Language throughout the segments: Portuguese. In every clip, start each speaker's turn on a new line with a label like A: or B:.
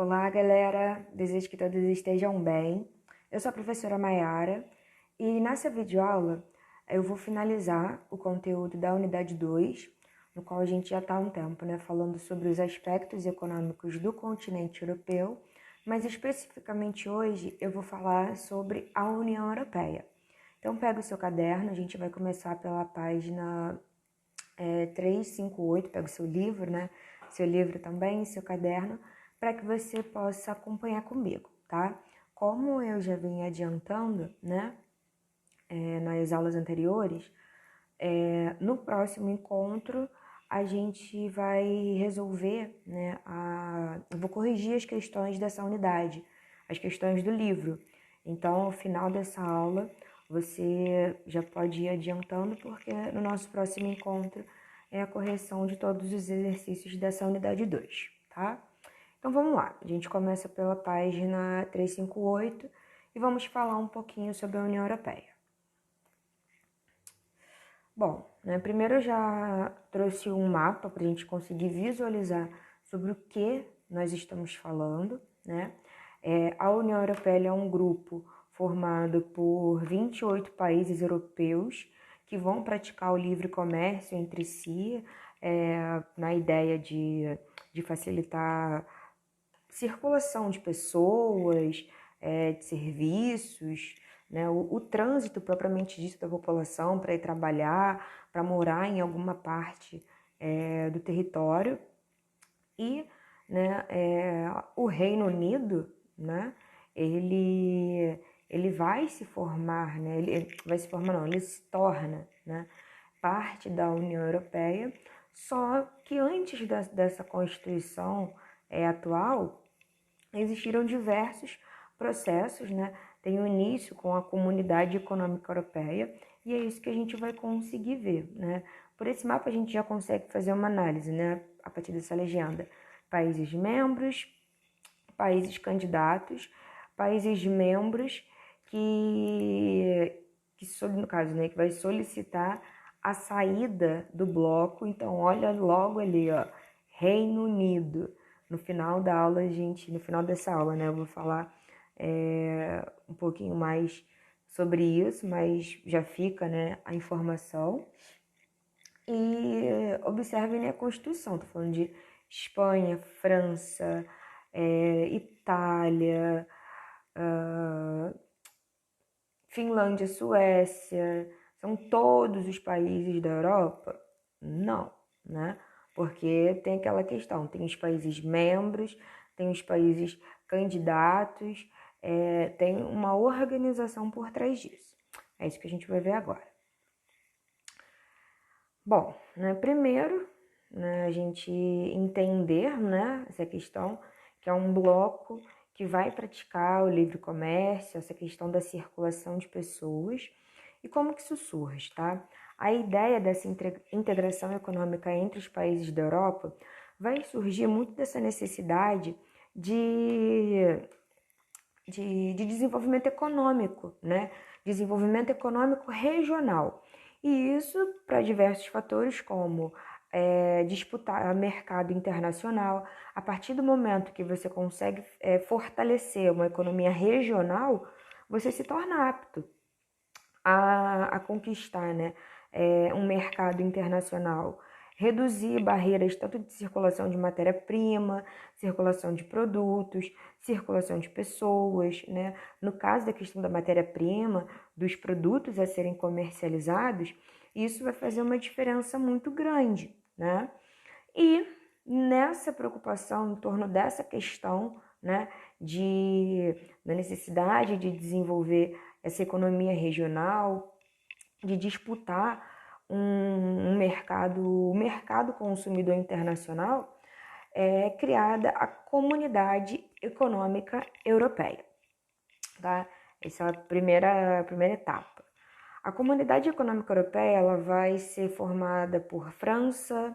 A: Olá, galera! Desejo que todos estejam bem. Eu sou a professora Maiara e nessa videoaula eu vou finalizar o conteúdo da unidade 2, no qual a gente já está há um tempo, falando sobre os aspectos econômicos do continente europeu, mas especificamente hoje eu vou falar sobre a União Europeia. Então pega o seu caderno, a gente vai começar pela página 358, pega o seu livro, Seu livro também, seu caderno, para que você possa acompanhar comigo, tá? Como eu já vim adiantando, nas aulas anteriores, no próximo encontro a gente vai resolver, eu vou corrigir as questões dessa unidade, as questões do livro. Então, ao final dessa aula, você já pode ir adiantando, porque no nosso próximo encontro é a correção de todos os exercícios dessa unidade 2, tá? Então, vamos lá. A gente começa pela página 358 e vamos falar um pouquinho sobre a União Europeia. Bom, primeiro eu já trouxe um mapa para a gente conseguir visualizar sobre o que nós estamos falando, A União Europeia é um grupo formado por 28 países europeus que vão praticar o livre comércio entre si, na ideia de facilitar circulação de pessoas, de serviços, o trânsito propriamente dito da população para ir trabalhar, para morar em alguma parte do território. E o Reino Unido, ele vai se formar, ele se torna parte da União Europeia, só que antes dessa Constituição atual, existiram diversos processos, Tem o início com a Comunidade Econômica Europeia, e é isso que a gente vai conseguir ver, Por esse mapa a gente já consegue fazer uma análise, A partir dessa legenda. Países membros, países candidatos, países membros no caso, que vai solicitar a saída do bloco. Então, olha logo ali, ó, Reino Unido. No final dessa aula, eu vou falar um pouquinho mais sobre isso, mas já fica, a informação. E observem a Constituição, tô falando de Espanha, França, Itália, Finlândia, Suécia, são todos os países da Europa? Não, Porque tem aquela questão, tem os países membros, tem os países candidatos, tem uma organização por trás disso. É isso que a gente vai ver agora. Bom, primeiro, a gente entender, essa questão, que é um bloco que vai praticar o livre comércio, essa questão da circulação de pessoas, e como que isso surge, tá? A ideia dessa integração econômica entre os países da Europa vai surgir muito dessa necessidade de desenvolvimento econômico, Desenvolvimento econômico regional. E isso para diversos fatores, como disputar mercado internacional. A partir do momento que você consegue fortalecer uma economia regional, você se torna apto a conquistar um mercado internacional, reduzir barreiras tanto de circulação de matéria-prima, circulação de produtos, circulação de pessoas, No caso da questão da matéria-prima, dos produtos a serem comercializados, isso vai fazer uma diferença muito grande, E nessa preocupação em torno dessa questão, da necessidade de desenvolver essa economia regional, de disputar um mercado consumidor internacional, é criada a Comunidade Econômica Europeia, tá? Essa é a primeira etapa. A Comunidade Econômica Europeia ela vai ser formada por França,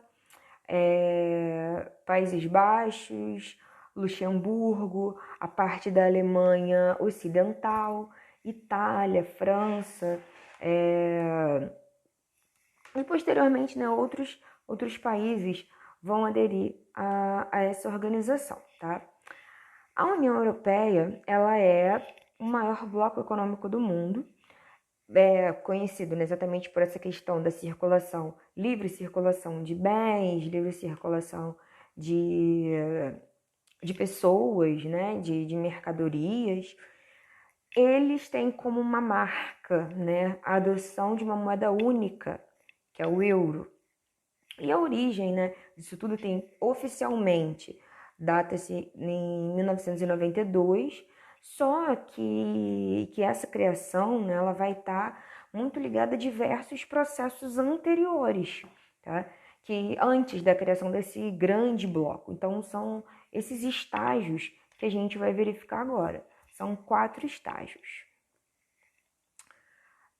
A: Países Baixos, Luxemburgo, a parte da Alemanha Ocidental, Itália, França, e posteriormente outros países vão aderir a essa organização, tá? A União Europeia, ela é o maior bloco econômico do mundo, conhecido, né, exatamente por essa questão da circulação, livre circulação de bens, livre circulação de, de pessoas, né, de mercadorias. Eles têm como uma marca, né, a adoção de uma moeda única, que é o euro. E a origem, né, disso tudo tem oficialmente data-se em 1992, só que essa criação, né, ela vai estar muito ligada a diversos processos anteriores, tá? Que antes da criação desse grande bloco. Então são esses estágios que a gente vai verificar agora. São 4 estágios.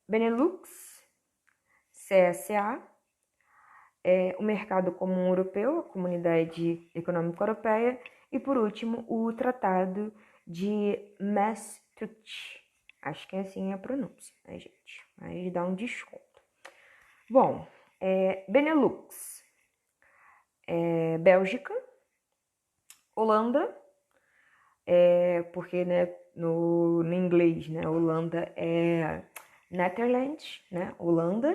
A: Benelux, CSA, o Mercado Comum Europeu, a Comunidade Econômica Europeia, e, por último, o Tratado de Maastricht. Acho que é assim a pronúncia, né, gente? Aí dá um desconto. Bom, Benelux, Bélgica, Holanda, porque, né, no inglês, né, Holanda é Netherlands, né, Holanda,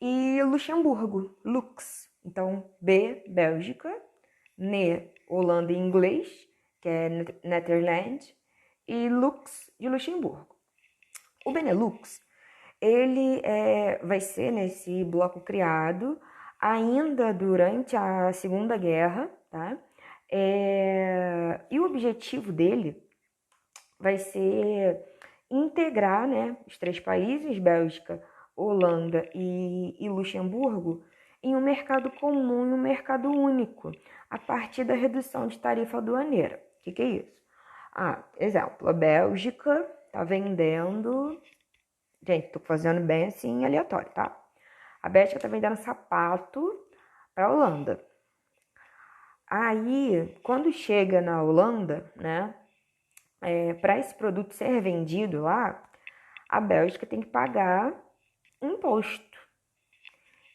A: e Luxemburgo, Lux. Então, B, Bélgica, Ne, Holanda em inglês, que é Netherlands, e Lux de Luxemburgo. O Benelux, ele vai ser nesse bloco criado ainda durante a Segunda Guerra, tá? E o objetivo dele vai ser integrar, né, os 3 países, Bélgica, Holanda e Luxemburgo, em um mercado comum e um mercado único, a partir da redução de tarifa aduaneira. O que é isso? Exemplo, a Bélgica está vendendo... Gente, tô fazendo bem assim, aleatório, tá? A Bélgica está vendendo sapato para a Holanda. Aí, quando chega na Holanda, né, para esse produto ser vendido lá, a Bélgica tem que pagar imposto.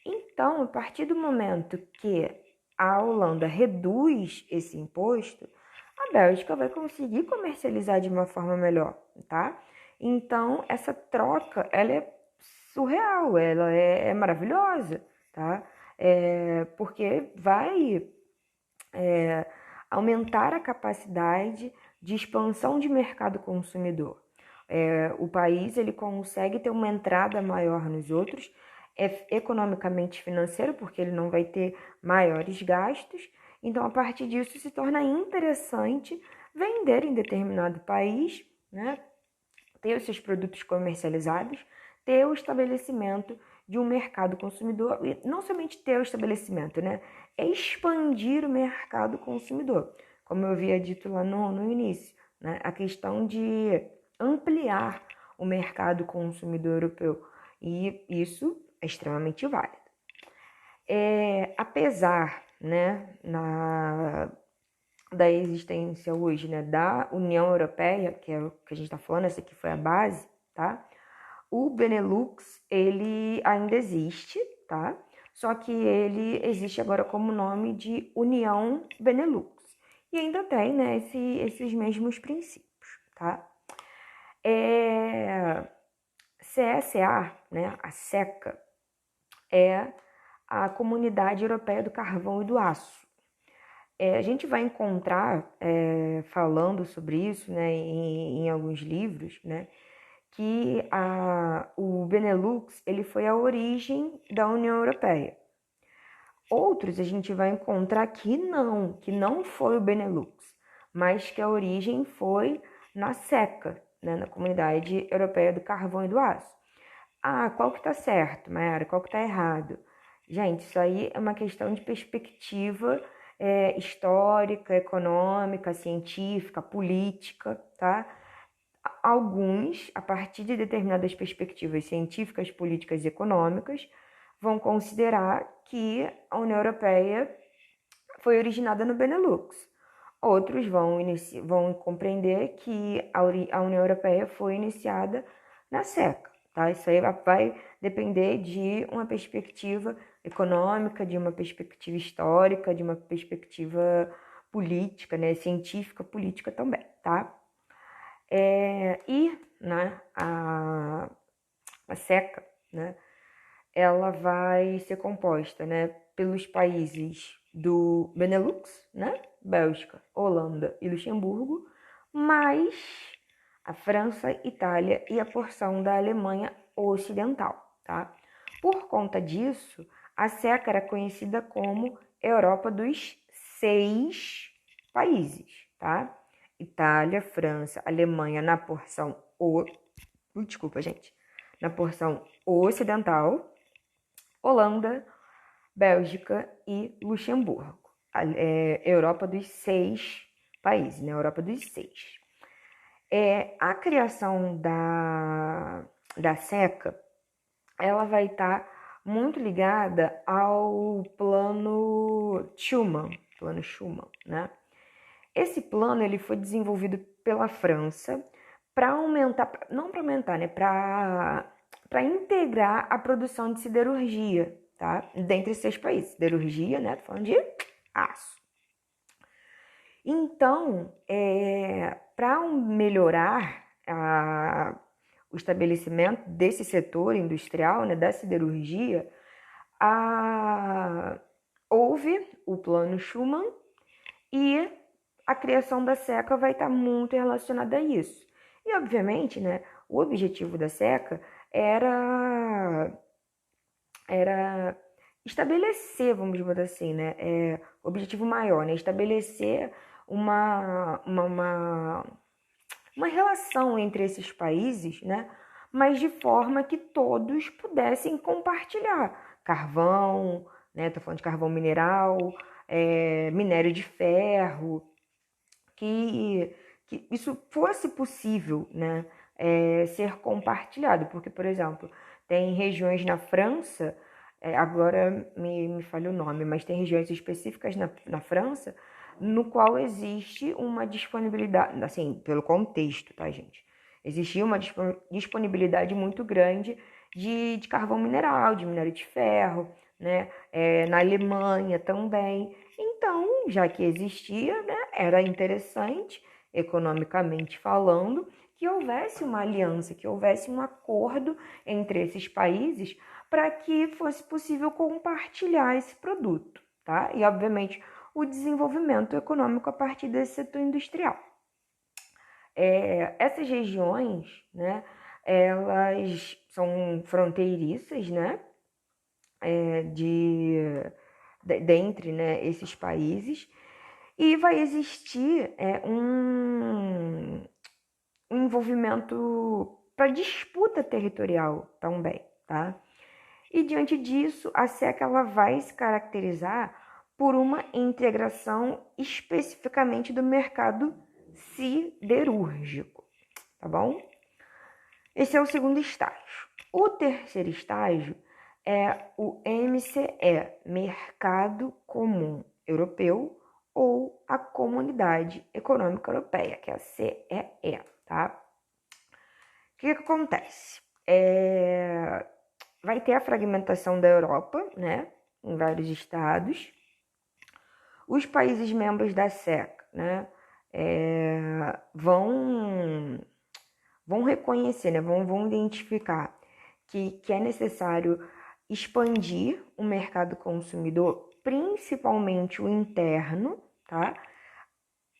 A: Então, a partir do momento que a Holanda reduz esse imposto, a Bélgica vai conseguir comercializar de uma forma melhor, tá? Então, essa troca, ela é surreal, ela é maravilhosa, tá? Porque vai aumentar a capacidade de expansão de mercado consumidor. O país ele consegue ter uma entrada maior nos outros, economicamente financeiro, porque ele não vai ter maiores gastos. Então, a partir disso, se torna interessante vender em determinado país, né? Ter os seus produtos comercializados, ter o estabelecimento de um mercado consumidor, e não somente ter o estabelecimento, né? É expandir o mercado consumidor, como eu havia dito lá no início, né? A questão de ampliar o mercado consumidor europeu, e isso é extremamente válido. Apesar, né, da existência hoje, né, da União Europeia, que é o que a gente está falando, essa aqui foi a base, tá? O Benelux, ele ainda existe, tá? Só que ele existe agora como nome de União Benelux. E ainda tem, né, esses mesmos princípios, tá? CSA, né, a SECA, é a Comunidade Europeia do Carvão e do Aço. A gente vai encontrar, falando sobre isso, né, em alguns livros, né, que o Benelux ele foi a origem da União Europeia. Outros a gente vai encontrar que não foi o Benelux, mas que a origem foi na SECA, né, na Comunidade Europeia do Carvão e do Aço. Qual que tá certo, Mayara? Qual que tá errado? Gente, isso aí é uma questão de perspectiva histórica, econômica, científica, política, tá? Alguns, a partir de determinadas perspectivas científicas, políticas e econômicas, vão considerar que a União Europeia foi originada no Benelux. Outros vão compreender que a União Europeia foi iniciada na SECA. Tá? Isso aí vai depender de uma perspectiva econômica, de uma perspectiva histórica, de uma perspectiva política, né, científica, política também, tá? Né, a SECA, né, ela vai ser composta, né, pelos países do Benelux, né, Bélgica, Holanda e Luxemburgo, mais a França, Itália e a porção da Alemanha Ocidental, tá? Por conta disso, a SECA era conhecida como Europa dos 6 países, tá? Itália, França, Alemanha na porção na porção ocidental, Holanda, Bélgica e Luxemburgo. Europa dos 6 países, né? Europa dos 6. A criação da SECA, ela vai estar muito ligada ao plano Schuman, né? Esse plano ele foi desenvolvido pela França para aumentar, não para aumentar, né? Para integrar a produção de siderurgia, tá? Dentre 6 países. Siderurgia, né? Tô falando de aço. Então, para melhorar o estabelecimento desse setor industrial, né, da siderurgia, houve o Plano Schuman e a criação da SECA vai estar muito relacionada a isso. E, obviamente, né, o objetivo da SECA era estabelecer, vamos dizer assim, né, o objetivo maior, né, estabelecer uma relação entre esses países, né, mas de forma que todos pudessem compartilhar carvão, né, tô falando de carvão mineral, minério de ferro, que isso fosse possível, né, ser compartilhado, porque, por exemplo, tem regiões na França, agora me falha o nome, mas tem regiões específicas na França no qual existe uma disponibilidade, assim, pelo contexto, tá, gente? Existia uma disponibilidade muito grande de carvão mineral, de minério de ferro, né? Na Alemanha também. Então, já que existia, né, era interessante, economicamente falando, que houvesse uma aliança, que houvesse um acordo entre esses países para que fosse possível compartilhar esse produto, tá? E, obviamente, o desenvolvimento econômico a partir desse setor industrial. Essas regiões, né, elas são fronteiriças, né, dentre, né, esses países, e vai existir um envolvimento para disputa territorial também, tá? E diante disso, a SECA ela vai se caracterizar por uma integração especificamente do mercado siderúrgico, tá bom? Esse é o segundo estágio. O terceiro estágio é o MCE, Mercado Comum Europeu, ou a Comunidade Econômica Europeia, que é a CEE, tá? O que acontece? Vai ter a fragmentação da Europa, né, em vários estados. Os países membros da SECA, né, vão reconhecer, né, vão identificar que é necessário expandir o mercado consumidor, principalmente o interno, tá?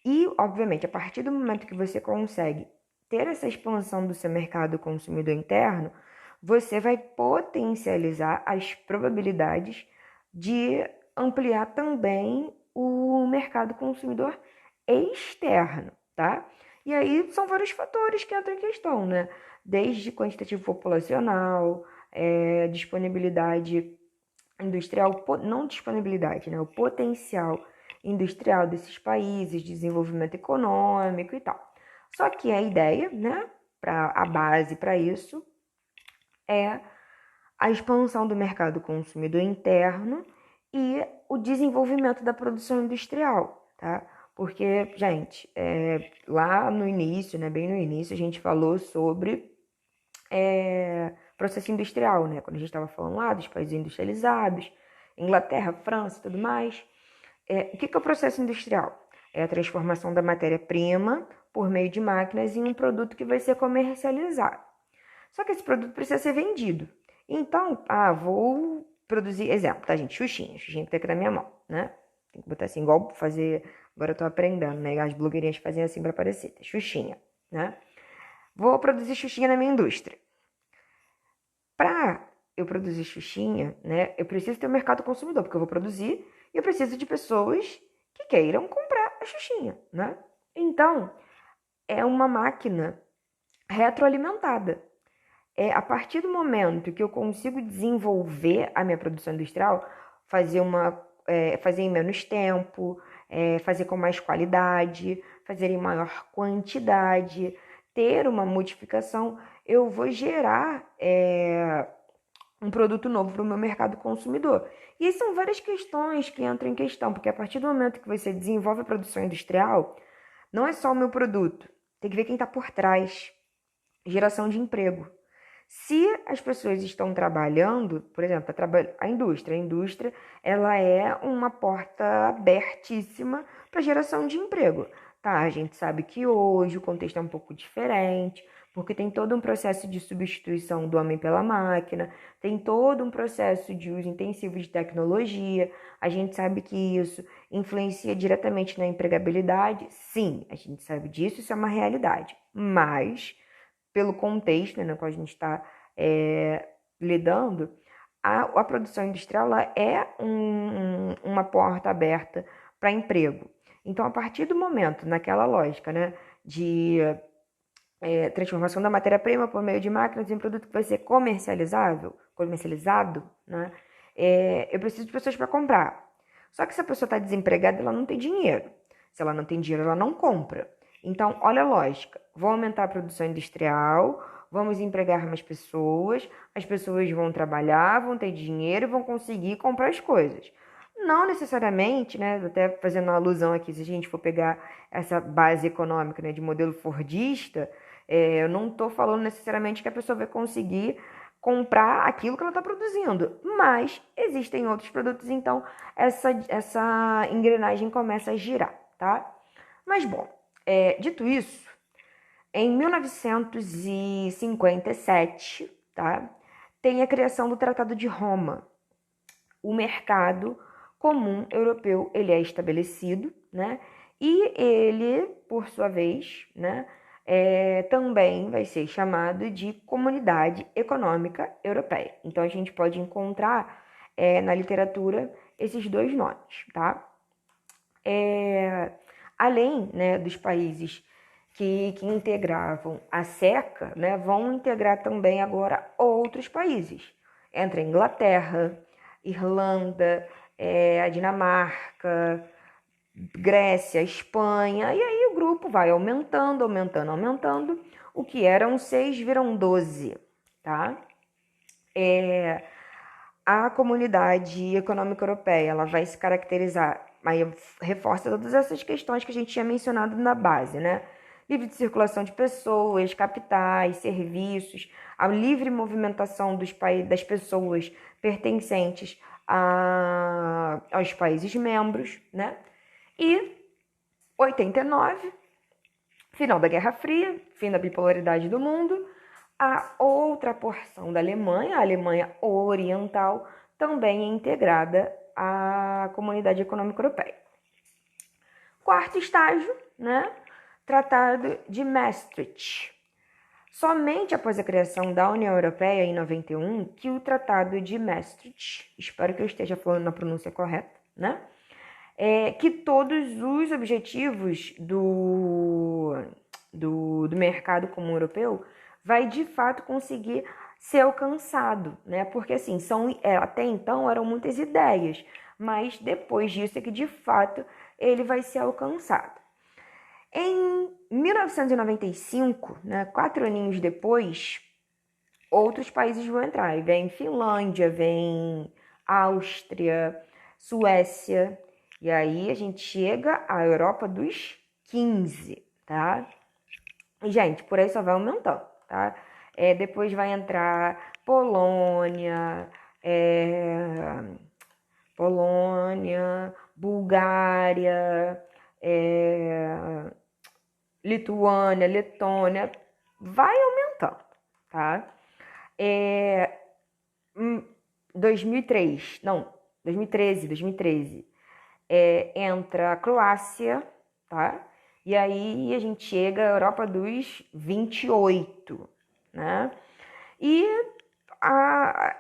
A: E, obviamente, a partir do momento que você consegue ter essa expansão do seu mercado consumidor interno, você vai potencializar as probabilidades de ampliar também o mercado consumidor externo, tá? E aí são vários fatores que entram em questão, né? Desde quantitativo populacional, disponibilidade industrial, não disponibilidade, né? O potencial industrial desses países, desenvolvimento econômico e tal. Só que a ideia, né, a base para isso é a expansão do mercado consumidor interno e o desenvolvimento da produção industrial, tá? Porque, gente, lá no início, né, bem no início, a gente falou sobre processo industrial, né? Quando a gente estava falando lá dos países industrializados, Inglaterra, França e tudo mais. O que é o processo industrial? É a transformação da matéria-prima por meio de máquinas em um produto que vai ser comercializado. Só que esse produto precisa ser vendido. Então, vou produzir, exemplo, tá, gente? Xuxinha que tá aqui na minha mão, né? Tem que botar assim, igual fazer, agora eu tô aprendendo, né? As blogueirinhas fazem assim pra aparecer, Xuxinha, né? Vou produzir Xuxinha na minha indústria. Para eu produzir Xuxinha, né, eu preciso ter um mercado consumidor, porque eu vou produzir e eu preciso de pessoas que queiram comprar a Xuxinha, né? Então, é uma máquina retroalimentada. A partir do momento que eu consigo desenvolver a minha produção industrial, fazer em menos tempo, fazer com mais qualidade, fazer em maior quantidade, ter uma modificação, eu vou gerar um produto novo para o meu mercado consumidor. E aí são várias questões que entram em questão, porque a partir do momento que você desenvolve a produção industrial, não é só o meu produto, tem que ver quem está por trás. Geração de emprego. Se as pessoas estão trabalhando, por exemplo, a indústria ela é uma porta abertíssima para geração de emprego. Tá, a gente sabe que hoje o contexto é um pouco diferente, porque tem todo um processo de substituição do homem pela máquina, tem todo um processo de uso intensivo de tecnologia. A gente sabe que isso influencia diretamente na empregabilidade. Sim, a gente sabe disso, isso é uma realidade. Mas pelo contexto, né, no qual a gente está lidando, a produção industrial ela é uma porta aberta para emprego. Então, a partir do momento, naquela lógica, né, de transformação da matéria-prima por meio de máquinas em produto que vai ser comercializado, né, eu preciso de pessoas para comprar. Só que se a pessoa está desempregada, ela não tem dinheiro. Se ela não tem dinheiro, ela não compra. Então, olha a lógica. Vou aumentar a produção industrial, vamos empregar mais pessoas, as pessoas vão trabalhar, vão ter dinheiro e vão conseguir comprar as coisas. Não necessariamente, né, até fazendo uma alusão aqui, se a gente for pegar essa base econômica, né, de modelo fordista, eu não estou falando necessariamente que a pessoa vai conseguir comprar aquilo que ela está produzindo, mas existem outros produtos, então essa engrenagem começa a girar, tá? Mas bom, dito isso, em 1957, tá, tem a criação do Tratado de Roma. O mercado comum europeu ele é estabelecido, né? E ele, por sua vez, né, também vai ser chamado de Comunidade Econômica Europeia. Então a gente pode encontrar na literatura esses dois nomes, tá? Além, né, dos países que integravam a SECA, né, vão integrar também agora outros países. Entra a Inglaterra, Irlanda, a Dinamarca, Grécia, Espanha, e aí o grupo vai aumentando, o que eram 6 viram 12, tá? A Comunidade Econômica Europeia, ela vai se caracterizar, aí reforça todas essas questões que a gente tinha mencionado na base, né? Livre de circulação de pessoas, capitais, serviços, a livre movimentação das pessoas pertencentes aos países membros, né? E 89, final da Guerra Fria, fim da bipolaridade do mundo, a outra porção da Alemanha, a Alemanha Oriental, também é integrada à Comunidade Econômica Europeia. Quarto estágio, né? Tratado de Maastricht. Somente após a criação da União Europeia, em 91, que o Tratado de Maastricht, espero que eu esteja falando na pronúncia correta, né? Que todos os objetivos do mercado comum europeu vai de fato conseguir ser alcançado, né? Porque assim, até então eram muitas ideias, mas depois disso é que de fato ele vai ser alcançado. Em 1995, né, 4 aninhos depois, outros países vão entrar. E vem Finlândia, vem Áustria, Suécia. E aí a gente chega à Europa dos 15, tá? E, gente, por aí só vai aumentando, tá? Depois vai entrar Polônia, Bulgária, Lituânia, Letônia, vai aumentando, tá? 2013, entra a Croácia, tá? E aí a gente chega à Europa dos 28, né? E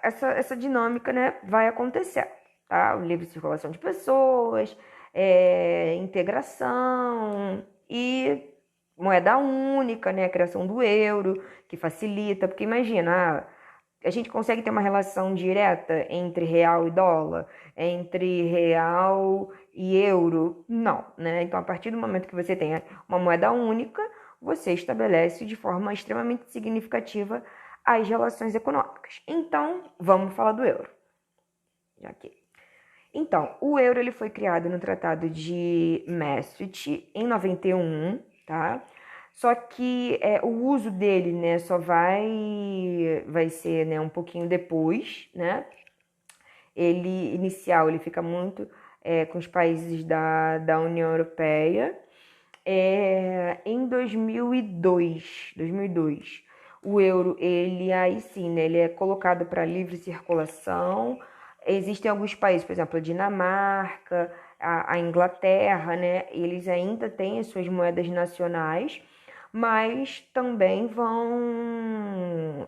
A: essa dinâmica, né, vai acontecer, tá? O livre circulação de pessoas, integração e moeda única, né? A criação do euro, que facilita, porque imagina, a gente consegue ter uma relação direta entre real e dólar, entre real e euro? Não, né? Então, a partir do momento que você tem uma moeda única, você estabelece de forma extremamente significativa as relações econômicas. Então, vamos falar do euro. Então, o euro ele foi criado no Tratado de Maastricht em 91, tá? Só que o uso dele, né, só vai ser, né, um pouquinho depois, né? Ele fica muito com os países da União Europeia. Em 2002, o euro, ele aí sim, né, ele é colocado para livre circulação. Existem alguns países, por exemplo, a Dinamarca, a Inglaterra, né, eles ainda têm as suas moedas nacionais, mas também vão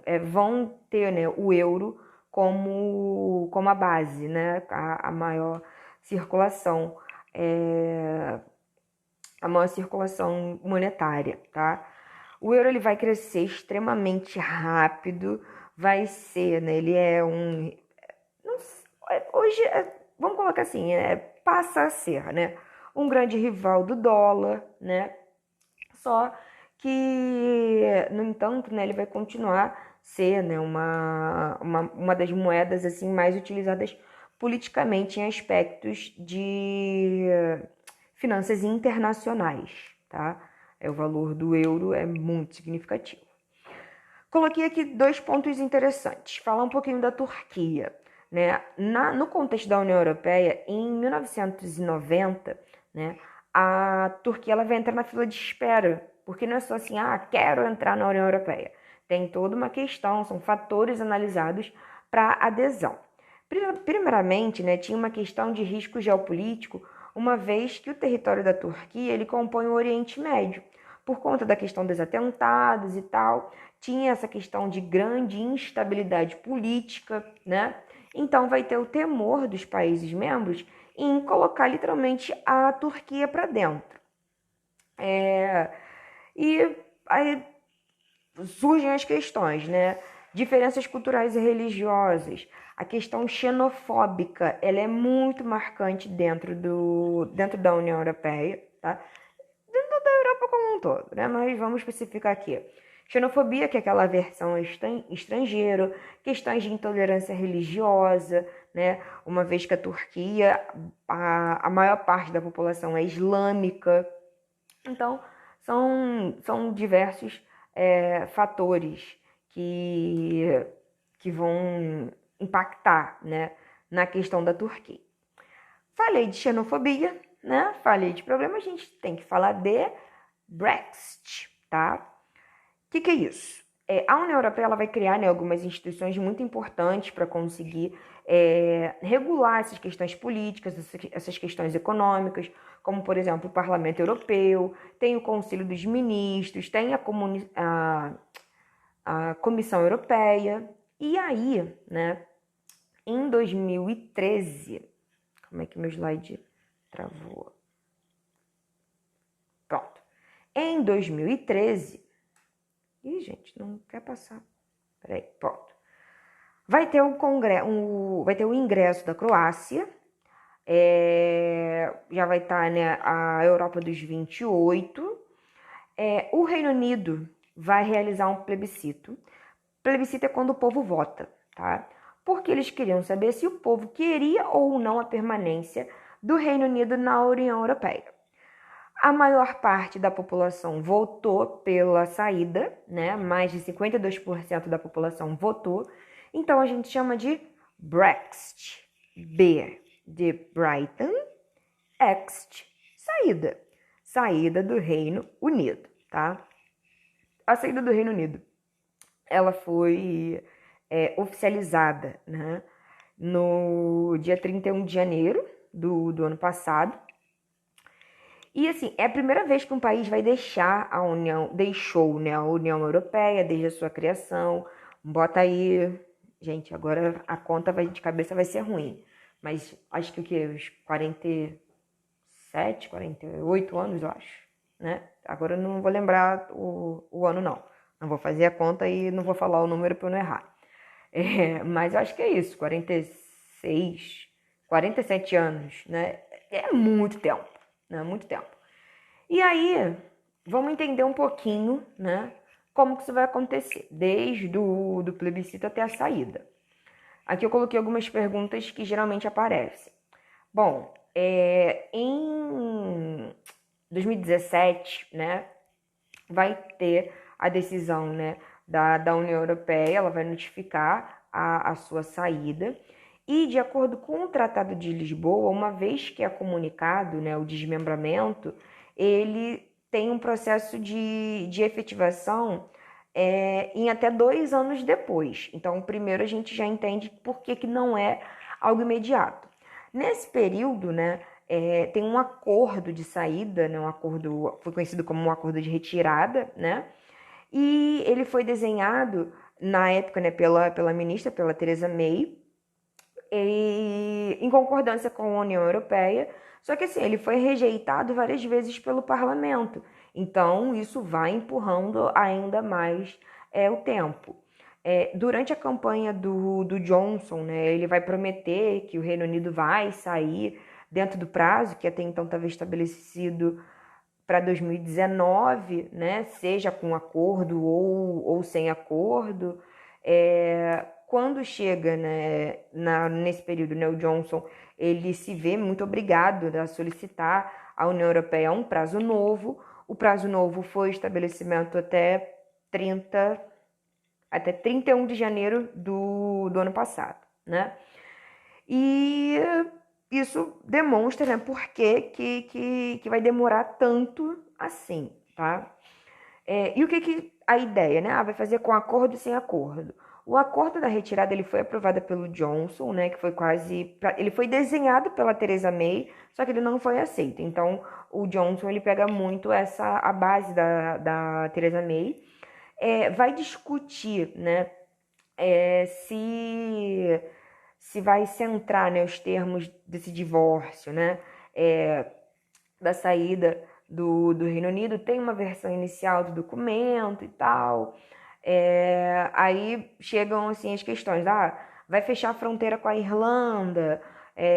A: ter, né, o euro como a base, né, a maior circulação. A maior circulação monetária, tá? O euro ele vai crescer extremamente rápido, vai ser, né? Ele é um, não, hoje vamos colocar assim, passa a ser, né? Um grande rival do dólar, né? Só que, no entanto, né? Ele vai continuar ser, né? Uma das moedas assim mais utilizadas politicamente em aspectos de finanças internacionais, tá? O valor do euro é muito significativo. Coloquei aqui 2 pontos interessantes. Falar um pouquinho da Turquia, né? No contexto da União Europeia, em 1990, né? A Turquia ela vai entrar na fila de espera, porque não é só assim, quero entrar na União Europeia. Tem toda uma questão, são fatores analisados para adesão. Primeiramente, né, tinha uma questão de risco geopolítico, uma vez que o território da Turquia ele compõe o Oriente Médio. Por conta da questão dos atentados e tal, tinha essa questão de grande instabilidade política, né? Então vai ter o temor dos países membros em colocar literalmente a Turquia para dentro. E aí surgem as questões, né? Diferenças culturais e religiosas. A questão xenofóbica, ela é muito marcante dentro da União Europeia, tá? Dentro da Europa como um todo, né? Mas vamos especificar aqui. Xenofobia, que é aquela aversão ao estrangeiro, questões de intolerância religiosa, né? Uma vez que a Turquia, a maior parte da população é islâmica. Então, são diversos fatores que vão impactar, né, na questão da Turquia. Falei de xenofobia, né? Falei de problema, a gente tem que falar de Brexit, tá? O que é isso? A União Europeia ela vai criar, né, algumas instituições muito importantes para conseguir regular essas questões políticas, essas questões econômicas, como, por exemplo, o Parlamento Europeu, tem o Conselho dos Ministros, tem a Comissão Europeia. E aí, né, em 2013, como é que meu slide travou? Pronto. Em 2013, gente, não quer passar. Peraí, pronto. Vai ter o ingresso da Croácia, já vai estar, né, a Europa dos 28. O Reino Unido vai realizar um plebiscito. Plebiscito é quando o povo vota, tá? Porque eles queriam saber se o povo queria ou não a permanência do Reino Unido na União Europeia. A maior parte da população votou pela saída, né? Mais de 52% da população votou. Então a gente chama de Brexit. B de Brighton, Exit, saída. saída do Reino Unido, tá? A saída do Reino Unido, ela foi oficializada, né, no dia 31 de janeiro do ano passado. E assim, é a primeira vez que um país vai deixar a União, deixou, né, a União Europeia desde a sua criação. Bota aí, gente, agora a conta de cabeça vai ser ruim, mas acho que o que? Uns 47, 48 anos, eu acho, né? Agora eu não vou lembrar o ano, não. Não vou fazer a conta e não vou falar o número para eu não errar. Mas eu acho que é isso, 46, 47 anos, né? É muito tempo, né? Muito tempo. E aí, vamos entender um pouquinho, né? Como que isso vai acontecer, desde do plebiscito até a saída. Aqui eu coloquei algumas perguntas que geralmente aparecem. Bom, em 2017, né, vai ter a decisão, né, da União Europeia, ela vai notificar a sua saída. E, de acordo com o Tratado de Lisboa, uma vez que é comunicado, né, o desmembramento, ele tem um processo de efetivação em até 2 anos depois. Então, primeiro a gente já entende por que não é algo imediato. Nesse período, né, tem um acordo de saída, né, um acordo, foi conhecido como um acordo de retirada, né, e ele foi desenhado na época, né, pela ministra, pela Theresa May, em concordância com a União Europeia, só que assim, ele foi rejeitado várias vezes pelo parlamento, então isso vai empurrando ainda mais o tempo. Durante a campanha do Johnson, né, ele vai prometer que o Reino Unido vai sair dentro do prazo que até então estava estabelecido para 2019, né, seja com acordo ou sem acordo. Quando chega, né, nesse período, né, o Johnson ele se vê muito obrigado a solicitar à União Europeia um prazo novo. O prazo novo foi estabelecimento até 31 de janeiro do ano passado, né? E isso demonstra, né, por que vai demorar tanto assim, tá? E o que a ideia, né? Vai fazer com acordo e sem acordo. O acordo da retirada ele foi aprovado pelo Johnson, né? Que foi ele foi desenhado pela Theresa May, só que ele não foi aceito. Então, o Johnson ele pega muito a base da Theresa May, vai discutir, né? Se vai centrar, né, os termos desse divórcio, né? Da saída do Reino Unido, tem uma versão inicial do documento e tal. Aí chegam assim as questões, vai fechar a fronteira com a Irlanda,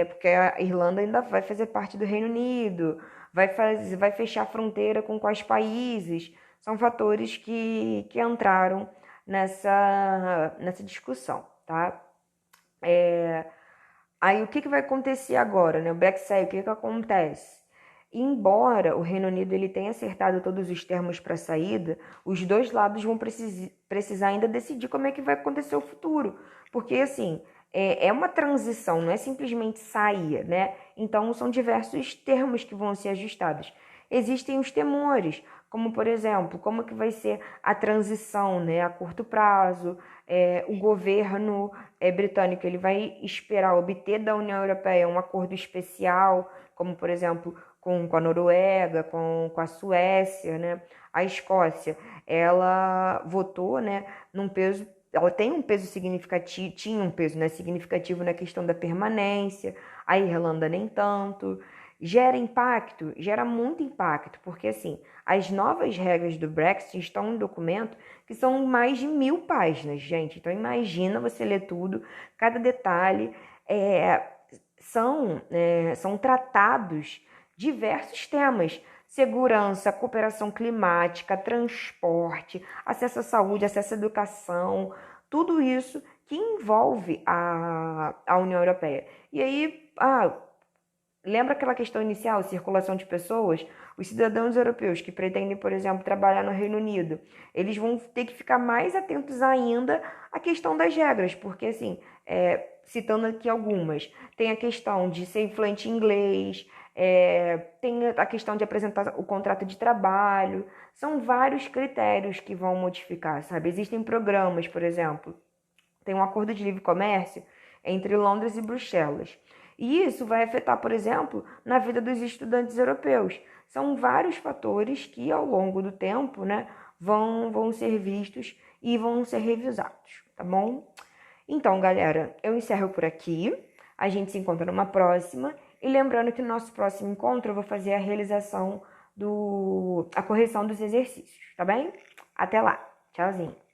A: porque a Irlanda ainda vai fazer parte do Reino Unido, vai fechar a fronteira com quais países, são fatores que entraram nessa discussão, tá? Aí o que vai acontecer agora, né? O Brexit, o que acontece? Embora o Reino Unido ele tenha acertado todos os termos para a saída, os dois lados vão precisar ainda decidir como é que vai acontecer o futuro. Porque, assim, é uma transição, não é simplesmente sair, né? Então, são diversos termos que vão ser ajustados. Existem os temores, como, por exemplo, como que vai ser a transição, né, a curto prazo. O governo britânico ele vai esperar obter da União Europeia um acordo especial, como, por exemplo, com a Noruega, com a Suécia, né? A Escócia, ela votou, né, num peso, ela tem um peso significativo, tinha um peso, né, significativo na questão da permanência, a Irlanda nem tanto. Gera muito impacto, porque assim, as novas regras do Brexit estão em documento que são mais de 1000 páginas, gente. Então imagina você ler tudo, cada detalhe. São tratados diversos temas: segurança, cooperação climática, transporte, acesso à saúde, acesso à educação, tudo isso que envolve a União Europeia. E aí, lembra aquela questão inicial, circulação de pessoas? Os cidadãos europeus que pretendem, por exemplo, trabalhar no Reino Unido, eles vão ter que ficar mais atentos ainda à questão das regras, porque, assim, citando aqui algumas, tem a questão de ser fluente em inglês, Tem a questão de apresentar o contrato de trabalho, são vários critérios que vão modificar, sabe? Existem programas, por exemplo, tem um acordo de livre comércio entre Londres e Bruxelas. E isso vai afetar, por exemplo, na vida dos estudantes europeus. São vários fatores que, ao longo do tempo, né, vão ser vistos e vão ser revisados, tá bom? Então, galera, eu encerro por aqui. A gente se encontra numa próxima. E lembrando que no nosso próximo encontro eu vou fazer a realização a correção dos exercícios, tá bem? Até lá. Tchauzinho.